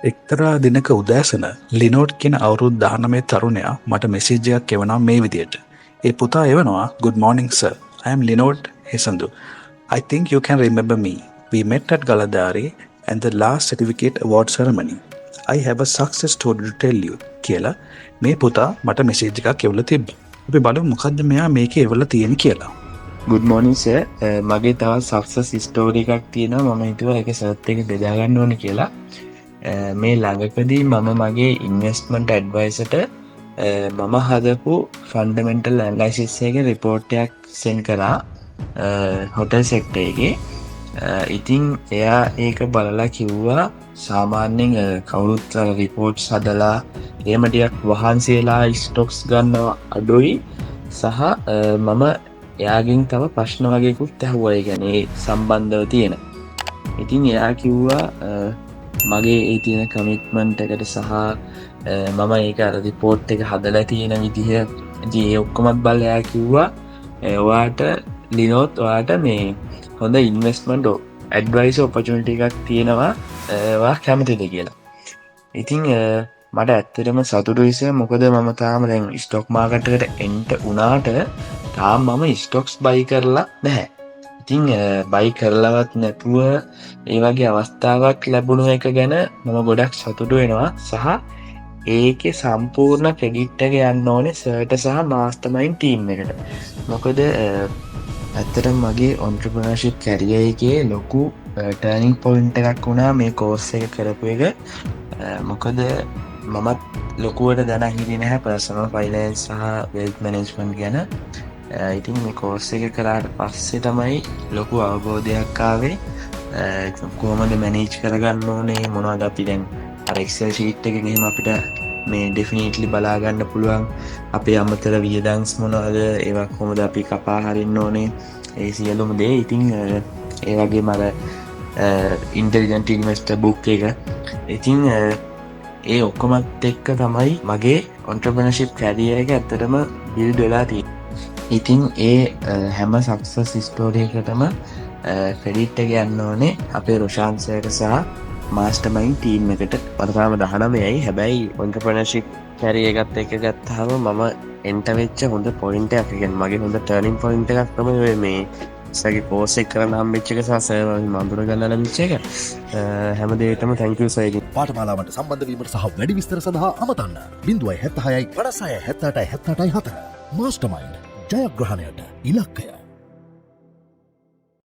එක්තරා දිනක උදෑසන ලිනෝඩ් කියන අවුරුදු 19 තරුණයා මට මෙසේජ් එකක් එවනවා මේ විදියට. ඒ පුතා එවනවා good morning sir. I am Linod Hesandu. I think you can remember me. We met at Galadari and the last certificate award ceremony. I have a success story to tell you කියලා මේ පුතා මට message එකක් එවලා තිබ්බා. අපි බලමු මොකද්ද මෙයා මේකේ එවලා තියෙන්නේ කියලා. good morning sir. මගේ තවත් සක්සස් ස්ටෝරි එකක් තියෙනවා. මම හිතුවා ඒක සර්ච් එක බෙදා ගන්න ඕනේ කියලා. මේ ළඟකදී මම මගේ ඉන්වෙස්ට්මන්ට් ඇඩ්වයිසර්ට මම හදපු ෆන්ඩමෙන්ටල් ඇනලයිසිස් එකේ රිපෝට් එකක් සෙන්ඩ් කරා හොටල් සෙක්ටර් එකේ. ඉතින් එයා ඒක බලලා කිව්වා සාමාන්‍යයෙන් කවුරුත් රිපෝට්ස් හදලා එහෙම ටිකක් වහන්සේලා ස්ටොක්ස් ගන්නවා අඩුයි සහ මම එයාගෙන් තව ප්‍රශ්න වගේකුත් ඇහුවා ඒ කියන්නේ සම්බන්ධව තියෙන. ඉතින් එයා කිව්වා මගේ ඒ තියෙන කමිට්මන්ට් එකට සහ මම ඒක අර රිපෝට් එක හදලා තියෙන විදිහ ඉතින් ඒ ඔක්කොමත් බලලා එයා කිව්වා ඔයාට ලිනෝත් ඔයාට මේ හොඳ ඉන්වෙස්ට්මන්ට් ඇඩ්වයිස් ඔපචුනිටි එකක් තියෙනවා ඔයා කැමතිද කියලා. ඉතින් මට ඇත්තටම සතුටුයි සර්. මොකද මම තාම දැන් ස්ටොක් මාකට් එකට එන්න උනාට තාම මම ස්ටොක්ස් බයි කරලා නැහැ. ඉතින් බයි කරලවත් නැතුව ඒ වගේ අවස්ථාවක් ලැබුණු එක ගැන මම ගොඩක් සතුටු වෙනවා සහ ඒකේ සම්පූර්ණ ක්‍රෙඩිට් එක යන්න ඕනේ සර්ට සහ මාස්ටර්මයින්ඩ් ටීම් එකට. මොකද ඇත්තටම මගේ ඔන්ටර්ප්‍රනර්ෂිප් කැරියර් එකේ ලොකු ටර්නින් පොයින්ට් එකක් වුණා මේ කෝස් එක කරපු එක. මොකද මමත් ලොකුවට දැන හිටියේ නැහැ පර්සනල් ෆයිනෑන්ස් සහ වෙල්ත් මැනේජ්මන්ට් ගැන. ඉතින් මේ කෝස් එක කරාට පස්සේ තමයි ලොකු අවබෝධයක් ආවේ කොහොමද මැනේජ් කරගන්න ඕනේ මොනවද අපි දැන් අර එක්සෙල් ෂීට් එකකින් එහෙම අපිට මේ ඩෙෆිනිට්ලි බලා ගන්න පුළුවන් අපේ අමතර වියදම්ස් මොනවද ඒවා කොහොමද අපි කපා හරින්න ඕනේ ඒ සියලුම දේ. ඉතින් ඒ වගේම අර ඉන්ටෙලිජන්ට් ඉන්වෙස්ටර් බුක් එක. ඉතින් ඒ ඔක්කොමත් එක්ක තමයි මගේ ඔන්ටර්ප්‍රනර්ෂිප් කැරියර් එක ඇත්තටම බිල්ඩ් වෙලා තියෙන්නේ. ඉතින් ඒ හැම සක්සස් ස්ටෝරි එකටම ක්‍රෙඩිට් එක යන්න ඕනේ අපේ රොෂාන් සර්ට සහ මාස්ටර්මයින්ඩ් ටීම් එකට. වර්තමාන 19යි. හැබැයි ඔන්ටර්ප්‍රනර්ෂිප් කැරියර් එකත් එක්ක ගත්තාම මම එන්ටර් වෙච්ච හොඳ පොයින්ට් එකක්. කියන්නේ මගේ හොඳ ටර්නින් පොයින්ට් එකක් තමයි ඔය මේ සගේ කෝස් එක කරන්න හම්බෙච්ච එක සහ සර් මම අඳුර ගන්න ලැබිච්ච එක. හැම දෙයකටම thank you සර්. පාඨමාලාවට සම්බන්ධ වීමට සහ වැඩි විස්තර සඳහා අමතන්න 076 56 78 78 4 MasterMind ජයග්‍රහණයට ඉලක්කය.